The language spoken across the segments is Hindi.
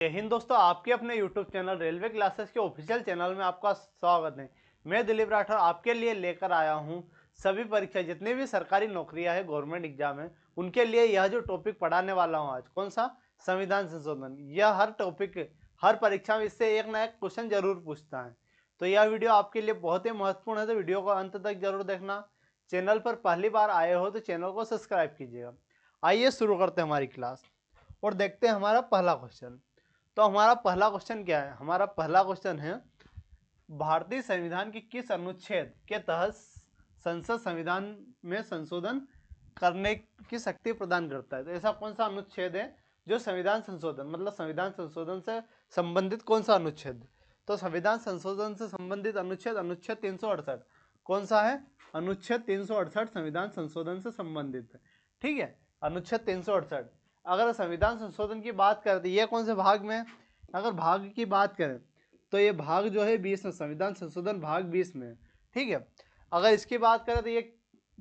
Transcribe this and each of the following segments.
जय हिंद दोस्तों, आपके अपने YouTube चैनल रेलवे क्लासेस के ऑफिशियल चैनल में आपका स्वागत है। मैं दिलीप राठौर आपके लिए लेकर आया हूं सभी परीक्षा जितनी भी सरकारी नौकरियां है, गवर्नमेंट एग्जाम है, उनके लिए यह जो टॉपिक पढ़ाने वाला हूं आज, कौन सा? संविधान संशोधन। यह हर टॉपिक हर परीक्षा में इससे एक ना एक क्वेश्चन जरूर पूछता है। तो यह वीडियो आपके लिए बहुत ही महत्वपूर्ण है, तो वीडियो को अंत तक जरूर देखना। चैनल पर पहली बार आए हो तो चैनल को सब्सक्राइब कीजिएगा। आइए शुरू करते हैं हमारी क्लास और देखते हैं हमारा पहला क्वेश्चन। तो हमारा पहला क्वेश्चन क्या है? हमारा पहला क्वेश्चन है, भारतीय संविधान के किस अनुच्छेद के तहत संसद संविधान में संशोधन करने की शक्ति प्रदान करता है? तो ऐसा कौन सा अनुच्छेद है जो संविधान संशोधन, मतलब संविधान संशोधन से संबंधित कौन सा अनुच्छेद? तो संविधान संशोधन से संबंधित अनुच्छेद अनुच्छेद 368 कौन सा है? अनुच्छेद 368 संविधान संशोधन से संबंधित है। ठीक है, अनुच्छेद 368। अगर संविधान संशोधन की बात करें तो ये कौन से भाग में? अगर भाग की बात करें तो ये भाग जो है 20 में, संविधान संशोधन भाग 20 में। ठीक है, अगर इसकी बात करें तो ये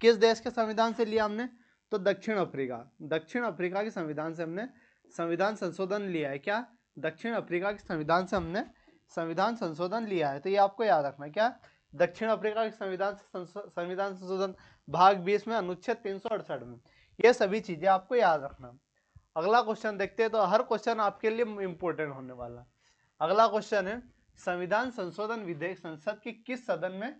किस देश के संविधान से लिया हमने? तो दक्षिण अफ्रीका। दक्षिण अफ्रीका के संविधान से हमने संविधान संशोधन लिया है। क्या? दक्षिण अफ्रीका के संविधान से हमने संविधान संशोधन लिया है। तो ये आपको याद रखना। क्या? दक्षिण अफ्रीका के संविधान संविधान संशोधन भाग 20 में, अनुच्छेद 368 में। ये सभी चीजें आपको याद रखना। अगला क्वेश्चन देखते हैं, तो हर क्वेश्चन आपके लिए इंपॉर्टेंट होने वाला। अगला क्वेश्चन है, संविधान संशोधन विधेयक संसद के किस सदन में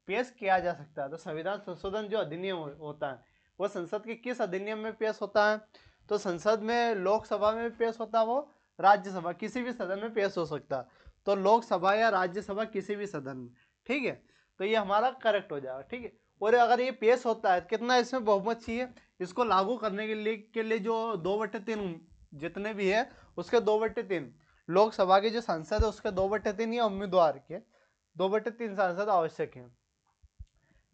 पेश किया जा सकता है? तो संविधान संशोधन जो अधिनियम होता है वो संसद के किस अधिनियम में पेश होता है? तो संसद में, लोकसभा में पेश होता है, वो राज्यसभा, किसी भी सदन में पेश हो सकता है। तो लोकसभा या राज्यसभा, किसी भी सदन में। ठीक है, तो ये हमारा करेक्ट हो जाएगा। ठीक है, और अगर ये पेश होता है, कितना इसमें बहुमत चाहिए इसको लागू करने के लिए जो 2/3 जितने भी है उसके 2/3, लोकसभा के जो सांसद है उसके 2/3 या उम्मीदवार के 2/3 सांसद आवश्यक है।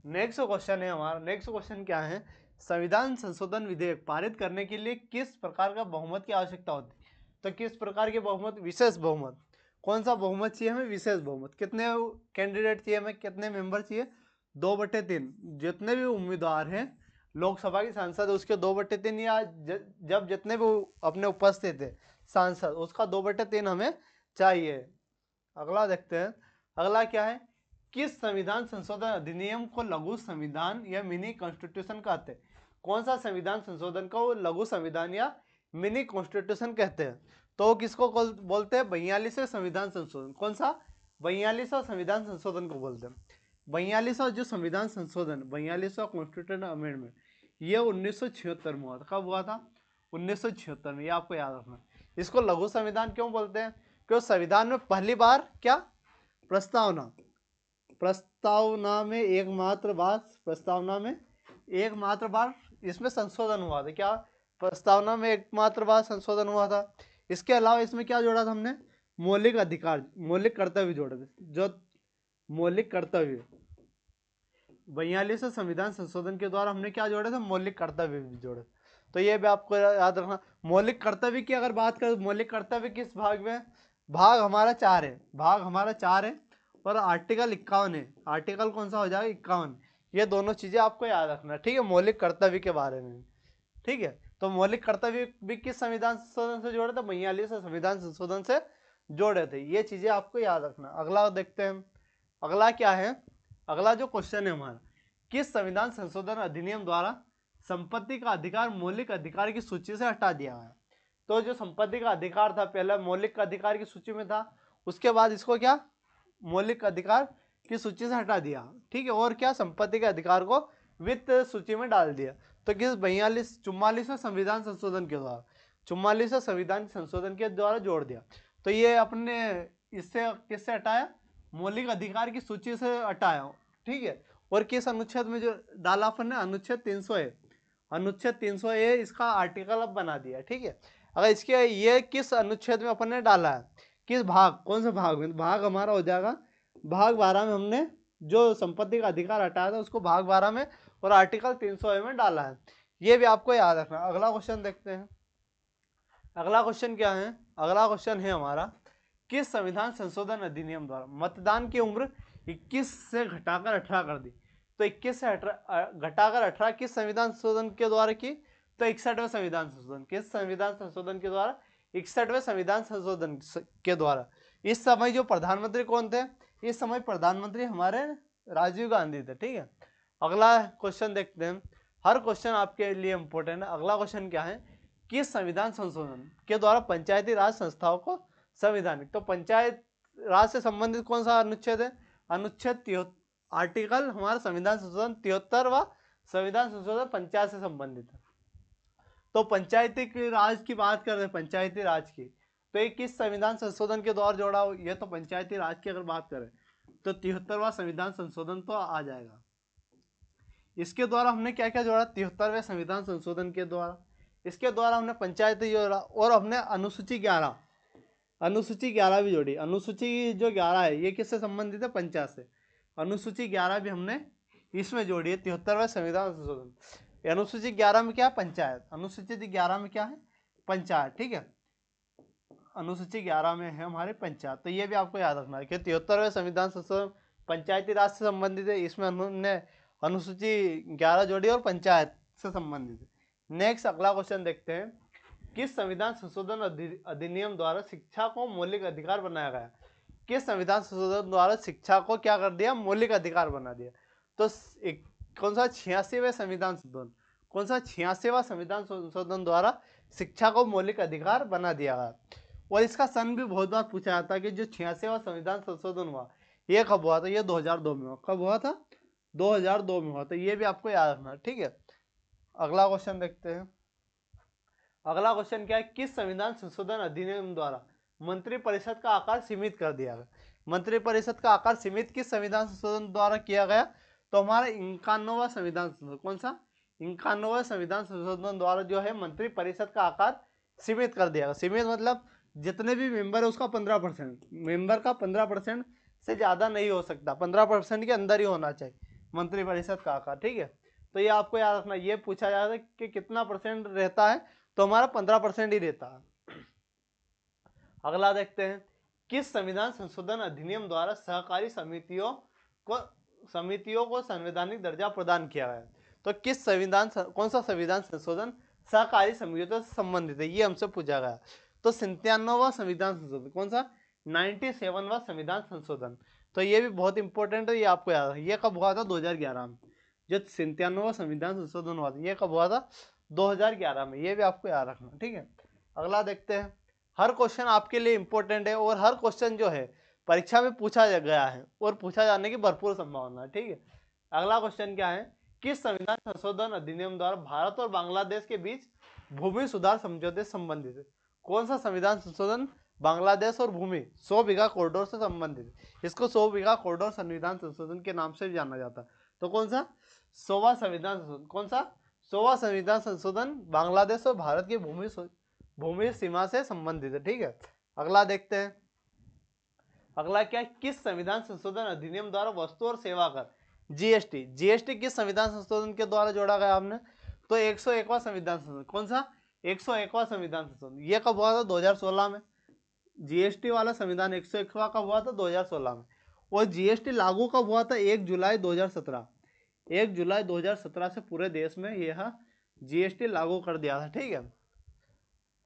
नेक्स्ट क्वेश्चन है हमारा। नेक्स्ट क्वेश्चन क्या है? संविधान संशोधन विधेयक पारित करने के लिए किस प्रकार का बहुमत की आवश्यकता होती है? तो किस प्रकार के बहुमत? विशेष बहुमत। कौन सा बहुमत चाहिए हमें? विशेष बहुमत। कितने कैंडिडेट चाहिए हमें? कितने मेंबर चाहिए? 2/3। जितने भी उम्मीदवार हैं लोकसभा के सांसद, उसके 2/3, या जब जितने भी अपने उपस्थित है सांसद, उसका 2/3 हमें चाहिए। अगला देखते हैं। अगला क्या है? किस संविधान संशोधन अधिनियम को लघु संविधान या मिनी कॉन्स्टिट्यूशन कहते हैं? कौन सा संविधान संशोधन को लघु संविधान या मिनी कॉन्स्टिट्यूशन कहते हैं? तो किसको बोलते हैं? 42वें संविधान संशोधन। कौन सा? 42वां संविधान संशोधन को बोलते हैं। 42वां जो संविधान संशोधन, 42वां कॉन्स्टिट्यूशन अमेंडमेंट, ये 1976 में हुआ था। कब हुआ था? 1976 में। ये आपको याद रखना। इसको लघु संविधान क्यों बोलते हैं? क्योंकि संविधान में पहली बार क्या? प्रस्तावना प्रस्तावना में एकमात्र बार इसमें संशोधन हुआ था। क्या? प्रस्तावना में एकमात्र बार संशोधन हुआ था। इसके अलावा इसमें क्या जोड़ा था हमने? मौलिक अधिकार, मौलिक कर्तव्य जोड़े थे। जो मौलिक कर्तव्य, 42वें संविधान संशोधन के द्वारा हमने क्या जोड़े थे? मौलिक कर्तव्य भी जोड़े। तो ये भी आपको याद रखना। मौलिक कर्तव्य की अगर बात करें, मौलिक कर्तव्य किस भाग में? भाग हमारा 4 है। भाग हमारा 4 है और आर्टिकल 51 है। आर्टिकल कौन सा हो जाएगा? 51। ये दोनों चीजें आपको याद रखना। ठीक है, मौलिक कर्तव्य के बारे में। ठीक है, तो मौलिक कर्तव्य भी किस संविधान संशोधन से जोड़े थे? 42वें संविधान संशोधन से जोड़े थे। ये चीजें आपको याद रखना। अगला देखते हैं। अगला क्या है? अगला जो क्वेश्चन है हमारा, किस संविधान संशोधन अधिनियम द्वारा संपत्ति का अधिकार मौलिक अधिकार की सूची से हटा दिया है? तो जो संपत्ति का अधिकार था पहले मौलिक अधिकार की सूची में था, उसके बाद इसको क्या? मौलिक अधिकार की सूची से हटा दिया। ठीक है, और क्या? संपत्ति के अधिकार को वित्त सूची में डाल दिया। तो किस? 44वें संविधान संशोधन के द्वारा, 44वें संविधान संशोधन के द्वारा जोड़ दिया। तो ये अपने इससे किससे हटाया? मौलिक अधिकार की सूची से हटाया। ठीक है, और किस अनुच्छेद में जो डाला अपन ने? अनुच्छेद 300 अनुच्छेद 300 इसका आर्टिकल अब बना दिया। ठीक है, अगर इसके ये किस अनुच्छेद में अपन ने डाला है? किस भाग? कौन से भाग में? भाग हमारा हो जाएगा भाग 12 में। हमने जो संपत्ति का अधिकार हटाया था उसको भाग 12 में और आर्टिकल 300 में डाला है। ये भी आपको याद रखना। अगला क्वेश्चन देखते हैं। अगला क्वेश्चन क्या है? अगला क्वेश्चन है हमारा, किस संविधान संशोधन अधिनियम द्वारा मतदान की उम्र 21 से घटाकर 18 कर दी? तो 21 से घटाकर 18 किस संविधान संशोधन के द्वारा की? तो 61वें संविधान संशोधन। किस संविधान संशोधन के द्वारा? 61वें संविधान संशोधन के द्वारा। इस समय जो प्रधानमंत्री कौन थे? इस समय प्रधानमंत्री हमारे राजीव गांधी थे। ठीक है, अगला क्वेश्चन देखते हैं। हर क्वेश्चन आपके लिए इंपॉर्टेंट है। अगला क्वेश्चन क्या है? किस संविधान संशोधन के द्वारा पंचायती राज संस्थाओं को संवैधानिक, तो पंचायत राज से संबंधित कौन सा अनुच्छेद है? अनुच्छेद आर्टिकल हमारा संविधान संशोधन 73वां संविधान संशोधन पंचायत से संबंधित है। तो पंचायती राज की बात कर रहे हैं, पंचायती राज की, तो ये किस संविधान संशोधन के द्वारा जोड़ा हो? ये तो पंचायती राज की अगर बात करें तो 73वां संविधान संशोधन तो आ जाएगा। इसके द्वारा हमने क्या क्या जोड़ा? 73वें संविधान संशोधन के द्वारा, इसके द्वारा हमने पंचायती जोड़ा और हमने अनुसूची 11 भी जोड़ी। अनुसूची जो 11 है ये किससे संबंधित है? पंचायत से। अनुसूची 11 भी हमने इसमें जोड़ी है 73वें संविधान संशोधन। अनुसूची 11 में क्या है? पंचायत। अनुसूची 11 में क्या है? पंचायत। ठीक है, अनुसूची 11 में है हमारे पंचायत। तो ये भी आपको याद रखना है कि 73वें संविधान संशोधन पंचायती राज से संबंधित है, इसमें हमने अनुसूची 11 जोड़ी और पंचायत से संबंधित है। नेक्स्ट अगला क्वेश्चन देखते हैं। किस संविधान संशोधन अधिनियम द्वारा शिक्षा को मौलिक अधिकार बनाया गया? किस संविधान संशोधन द्वारा शिक्षा को क्या कर दिया? मौलिक अधिकार बना दिया। तो कौन सा? 86वें संविधान संशोधन। कौन सा? 86वां संविधान संशोधन द्वारा शिक्षा को मौलिक अधिकार बना दिया गया। और इसका सन भी बहुत बार पूछा जाता है कि जो 86वां संविधान संशोधन हुआ ये कब हुआ था? ये 2002 में हुआ। कब हुआ था? 2002 में हुआ। तो ये भी आपको याद रखना। ठीक है, अगला क्वेश्चन देखते हैं। अगला क्वेश्चन क्या है? किस संविधान संशोधन अधिनियम द्वारा मंत्रिपरिषद का आकार सीमित कर दिया गया? मंत्रिपरिषद का आकार सीमित किस संविधान संशोधन द्वारा किया गया? तो हमारा 51वां संविधान संशोधन। कौन सा? 51वां संविधान संशोधन द्वारा जो है मंत्रिपरिषद का आकार सीमित कर दिया गया। सीमित मतलब जितने भी मेंबर है उसका 15%, मेंबर का 15% से ज्यादा नहीं हो सकता, 15% के अंदर ही होना चाहिए मंत्रिपरिषद का आकार। ठीक है, तो ये आपको याद रखना। ये पूछा जाता है कि कितना परसेंट रहता है, तो हमारा 15% ही रहता है। अगला देखते हैं। किस संविधान संशोधन अधिनियम द्वारा सहकारी समितियों को संवैधानिक दर्जा प्रदान किया गया? तो किस संविधान, कौन सा संविधान संशोधन सहकारी समितियों से संबंधित है? ये हमसे पूछा गया। तो 97वां संविधान संशोधन। कौन सा? 97वां संविधान संशोधन। तो ये भी बहुत इंपॉर्टेंट है, ये आपको याद है। ये कब हुआ था? 2011 में। जो 97वां संविधान संशोधन हुआ था ये कब हुआ था? 2011 में। ये भी आपको याद रखना। ठीक है, अगला देखते हैं। हर क्वेश्चन आपके लिए इंपॉर्टेंट है और हर क्वेश्चन जो है परीक्षा में पूछा गया है और पूछा जाने की भरपूर संभावना है। ठीक है, अगला क्वेश्चन क्या है? किस संविधान संशोधन अधिनियम द्वारा भारत और बांग्लादेश के बीच भूमि सुधार समझौते से संबंधित है? कौन सा संविधान संशोधन बांग्लादेश और भूमि 100 बीघा कॉरिडोर से संबंधित है? इसको 100 बीघा कॉरिडोर संविधान संशोधन के नाम से जाना जाता है। तो कौन सा? 100वां संविधान संशोधन। कौन सा? 100वां संविधान संशोधन बांग्लादेश और भारत की भूमि सीमा से संबंधित है। ठीक है, अगला देखते हैं। अगला क्या? किस संविधान संशोधन अधिनियम द्वारा वस्तु और सेवा कर जीएसटी किस संविधान संशोधन के द्वारा जोड़ा गया आपने? तो 101वां संविधान संशोधन। कौन सा? 101वां संविधान संशोधन। ये कब हुआ था? 2016 में। जीएसटी वाला संविधान 101वां कब हुआ था? 2016 में। और जीएसटी लागू कब हुआ था? 1 जुलाई 2017। 1 जुलाई 2017 से पूरे देश में यह जीएसटी लागू कर दिया था। ठीक है,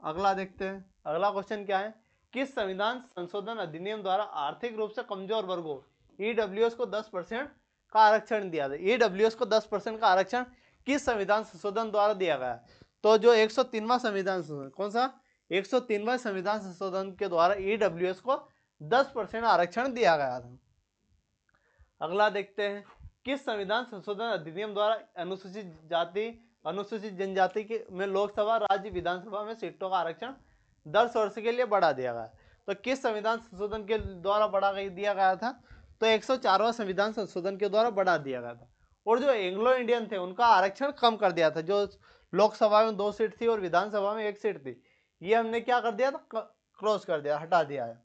अगला देखते हैं। अगला क्वेश्चन क्या है? किस संविधान संशोधन अधिनियम द्वारा आर्थिक रूप से कमजोर वर्गों ईडब्ल्यूएस को 10% का आरक्षण दिया था? ईडब्ल्यूएस को 10% का आरक्षण किस संविधान संशोधन द्वारा दिया गया? तो जो 103वां संविधान संशोधन। कौन सा? 103वां संविधान संशोधन के द्वारा ईडब्ल्यूएस को 10% आरक्षण दिया गया था। अगला देखते हैं। किस संविधान संशोधन अधिनियम द्वारा अनुसूचित जनजाति के में लोकसभा राज्य विधानसभा में सीटों का आरक्षण 10 वर्ष के लिए बढ़ा दिया गया? तो किस संविधान संशोधन के द्वारा बढ़ा दिया गया था? तो 104वां संविधान संशोधन के द्वारा बढ़ा दिया गया था। और जो एंग्लो इंडियन थे उनका आरक्षण कम कर दिया था। जो लोकसभा में 2 सीट थी और विधानसभा में 1 सीट थी, ये हमने क्या कर दिया था? क्रॉस कर दिया, हटा दिया है।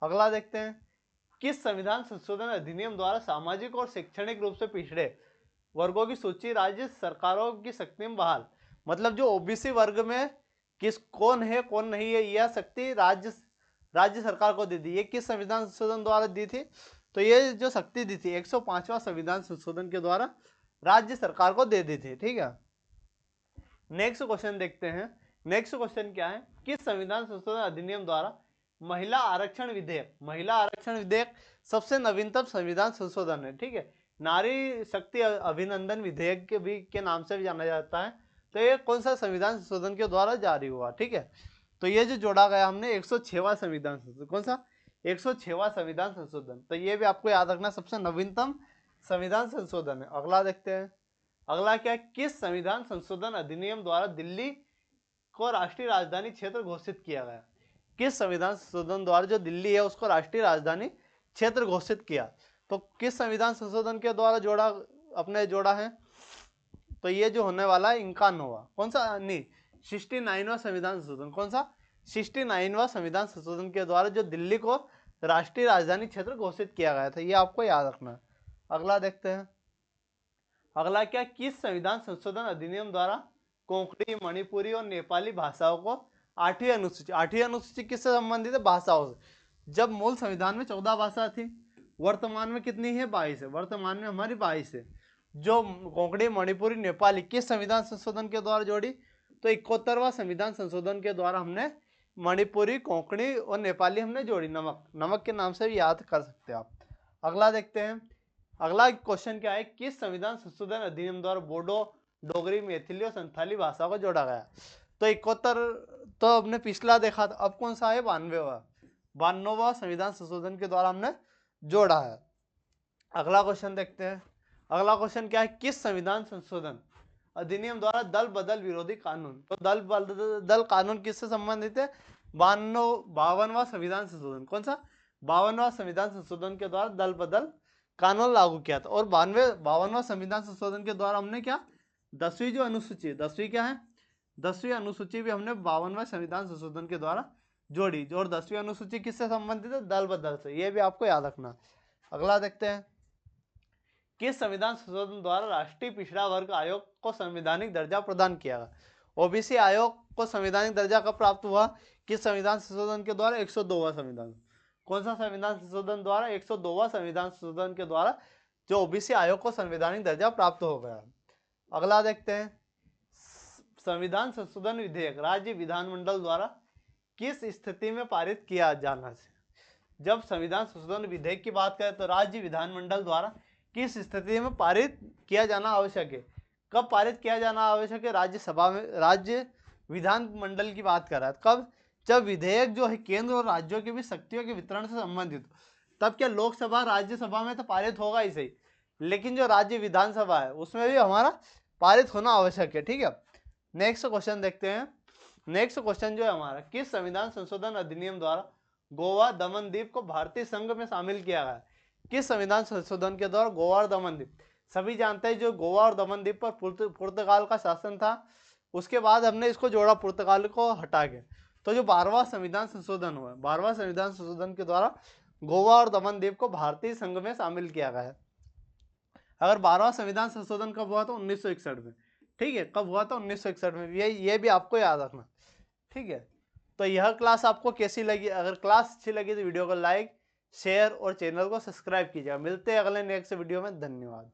अगला देखते हैं। किस संविधान संशोधन अधिनियम द्वारा सामाजिक और शैक्षणिक रूप से पिछड़े वर्गों की सूची राज्य सरकारों की शक्ति में बहाल? मतलब जो ओबीसी वर्ग में कौन है कौन नहीं है, यह शक्ति राज्य सरकार को दी थी। ये किस संविधान संशोधन द्वारा दी थी? तो ये जो शक्ति दी थी 105वां संविधान संशोधन के द्वारा राज्य सरकार को दे दी थी। ठीक है, नेक्स्ट क्वेश्चन देखते हैं। नेक्स्ट क्वेश्चन क्या है? किस संविधान संशोधन अधिनियम द्वारा महिला आरक्षण विधेयक सबसे नवीनतम संविधान संशोधन है, ठीक है। नारी शक्ति अभिनंदन विधेयक के नाम से भी जाना जाता है। तो ये कौन सा संविधान संशोधन के द्वारा जारी हुआ, ठीक है। तो ये जो जोड़ा गया हमने 106वां संविधान संशोधन, कौन सा 106वां संविधान संशोधन। तो ये भी आपको याद रखना सबसे नवीनतम संविधान संशोधन है। अगला देखते हैं, अगला क्या है, किस संविधान संशोधन अधिनियम द्वारा दिल्ली को राष्ट्रीय राजधानी क्षेत्र घोषित किया गया। किस संविधान संशोधन द्वारा जो दिल्ली है उसको राष्ट्रीय राजधानी क्षेत्र घोषित किया। तो किस संविधान संशोधन के द्वारा जोड़ा है, तो ये जो होने वाला है 51वां, कौन सा नहीं 69वां संविधान संशोधन, कौन सा 69वां संविधान संशोधन के द्वारा जो दिल्ली को राष्ट्रीय राजधानी क्षेत्र घोषित किया गया था, ये आपको याद रखना है। अगला देखते हैं, अगला क्या, किस संविधान संशोधन अधिनियम द्वारा कोंकणी, मणिपुरी और नेपाली भाषाओं को 8वीं अनुसूची किससे संबंधित है, भाषाओं से। जब मूल संविधान में 14 भाषा थी, वर्तमान में कितनी है, 22 है, वर्तमान में हमारी 22 है। जो कोंकणी, मणिपुरी, नेपाली किस संविधान संशोधन के द्वारा जोड़ी, तो 71वां संविधान संशोधन के द्वारा हमने मणिपुरी, कोंकणी और नेपाली हमने जोड़ी, नमक के नाम से भी याद कर सकते हैं आप। अगला देखते हैं, अगला क्वेश्चन क्या है, किस संविधान संशोधन अधिनियम द्वारा बोडो, डोगरी, मैथिली और संथाली भाषा को जोड़ा गया। तो 71 तो हमने पिछला देखा था, अब कौन सा है 92वां संविधान संशोधन के द्वारा हमने जोड़ा है। अगला क्वेश्चन देखते हैं, अगला क्वेश्चन क्या है, किस संविधान संशोधन अधिनियम द्वारा दल बदल विरोधी कानून। तो दल बदल कानून किससे संबंधित है, 52वां संविधान संशोधन, कौन सा 52वां संविधान संशोधन के द्वारा दल बदल कानून लागू किया था। और 52वां संविधान संशोधन के द्वारा हमने क्या 10वीं जो अनुसूची, 10वीं क्या है 10वीं अनुसूची भी हमने 52वां संविधान संशोधन के द्वारा जोड़ी। और 10वीं अनुसूची किससे संबंधित है, दल बदल से, ये भी आपको याद रखना। अगला देखते हैं, किस संविधान संशोधन द्वारा राष्ट्रीय पिछड़ा वर्ग आयोग को संवैधानिक दर्जा प्रदान किया गया। ओबीसी आयोग को संवैधानिक दर्जा कब प्राप्त हुआ, किस संविधान संशोधन के द्वारा, 102वां संविधान, कौन सा संविधान संशोधन द्वारा, 102वां संविधान संशोधन के द्वारा जो ओबीसी आयोग को संवैधानिक दर्जा प्राप्त हो गया। अगला देखते हैं, संविधान संशोधन विधेयक राज्य विधानमंडल द्वारा किस स्थिति में पारित किया जाना चाहिए। जब संविधान संशोधन विधेयक की बात करें तो राज्य विधानमंडल द्वारा किस स्थिति में पारित किया जाना आवश्यक है, कब पारित किया जाना आवश्यक है, राज्यसभा में, राज्य विधानमंडल की बात कर रहा है कब, जब विधेयक जो है केंद्र और राज्यों के बीच शक्तियों के वितरण से संबंधित। तब क्या लोकसभा राज्यसभा में तो पारित होगा ही सही, लेकिन जो राज्य विधानसभा है उसमें भी हमारा पारित होना आवश्यक है, ठीक है। नेक्स्ट क्वेश्चन देखते हैं, नेक्स्ट क्वेश्चन जो है हमारा, किस संविधान संशोधन अधिनियम द्वारा गोवा, दमन द्वीप को भारतीय संघ में शामिल किया गया। किस संविधान संशोधन के द्वारा गोवा और दमन द्वीप, सभी जानते हैं जो गोवा और दमन द्वीप पर पुर्तगाल का शासन था, उसके बाद हमने इसको जोड़ा पुर्तगाल को हटा के। तो जो 12वां संविधान संशोधन हुआ, 12वां संविधान संशोधन के द्वारा गोवा और दमन द्वीप को भारतीय संघ में शामिल किया गया है। अगर 12वां संविधान संशोधन कब हुआ था, 1961 में, ठीक है, कब हुआ था 1961 में, ये भी आपको याद रखना, ठीक है। तो यह क्लास आपको कैसी लगी, अगर क्लास अच्छी लगी तो वीडियो को लाइक, शेयर और चैनल को सब्सक्राइब कीजिएगा। मिलते हैं अगले नेक्स्ट वीडियो में, धन्यवाद।